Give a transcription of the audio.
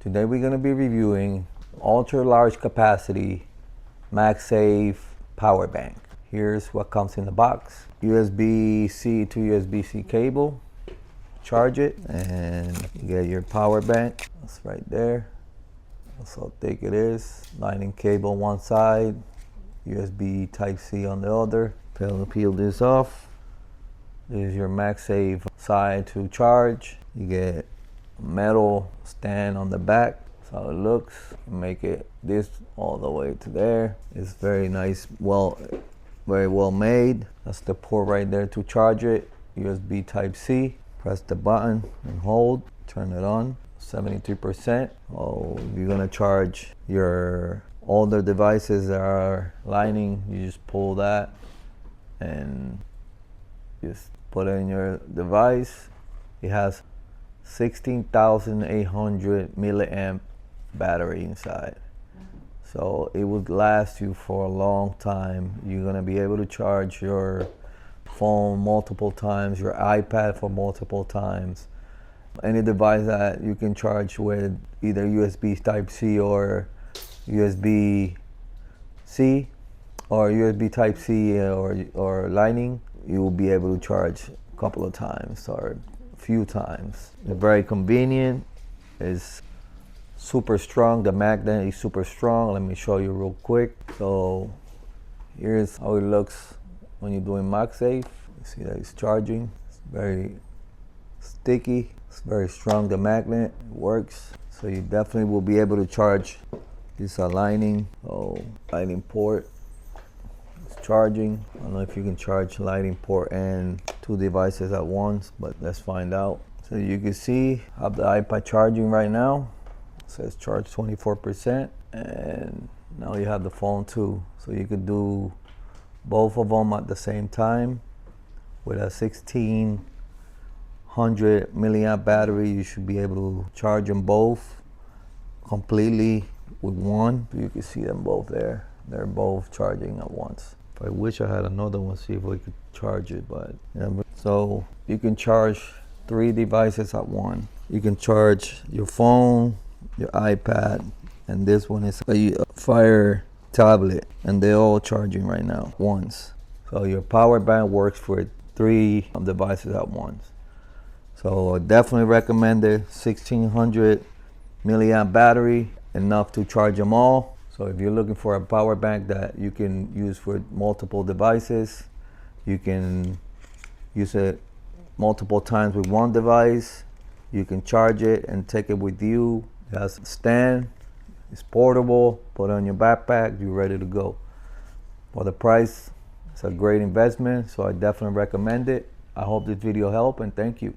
Today we're going to be reviewing ultra large capacity MagSafe power bank. Here's what comes in the box. USB-C to USB-C cable. Charge it and you get your power bank. That's right there. That's how thick it is. Lightning cable on one side, USB Type-C on the other. Peel this off. This is your MagSafe side to charge. You get a metal stand on the back. That's how it looks. Make it this all the way to there. It's very nice, very well made. That's the port right there to charge it. USB Type-C. Press the button and hold. Turn it on. 73%. Oh, if you're gonna charge your older devices that are lightning, you just pull that and just put it in your device. It has 16,800 milliamp battery inside, so it would last you for a long time. You're gonna be able to charge your phone multiple times, your iPad for multiple times. Any device that you can charge with either USB Type-C or USB-C or USB Type-C or Lightning, you will be able to charge a couple of times or a few times. It's very convenient. It's super strong. The magnet is super strong. Let me show you real quick. So here's how it looks when you're doing MagSafe. You see that it's charging. It's very sticky. It's very strong. The magnet works, so you definitely will be able to charge. This is a lightning port. It's charging. I don't know if you can charge lightning port and two devices at once, but let's find out. So you can see I have the iPad charging right now. It says charge 24%, and now you have the phone too. So you could do both of them at the same time with a 1600 milliamp battery. You should be able to charge them both completely with one. You can see them both there. They're both charging at once. I wish I had another one, see if we could charge it, but yeah. So you can charge 3 devices at once. You can charge your phone, your iPad, and this one is a Fire tablet, and they're all charging right now once. So your power bank works for 3 devices at once. So I definitely recommend the 1600 milliamp battery, enough to charge them all. So if you're looking for a power bank that you can use for multiple devices, you can use it multiple times with one device. You can charge it and take it with you. It has a stand. It's portable. Put it on your backpack. You're ready to go. For the price, it's a great investment, so I definitely recommend it. I hope this video helped, and thank you.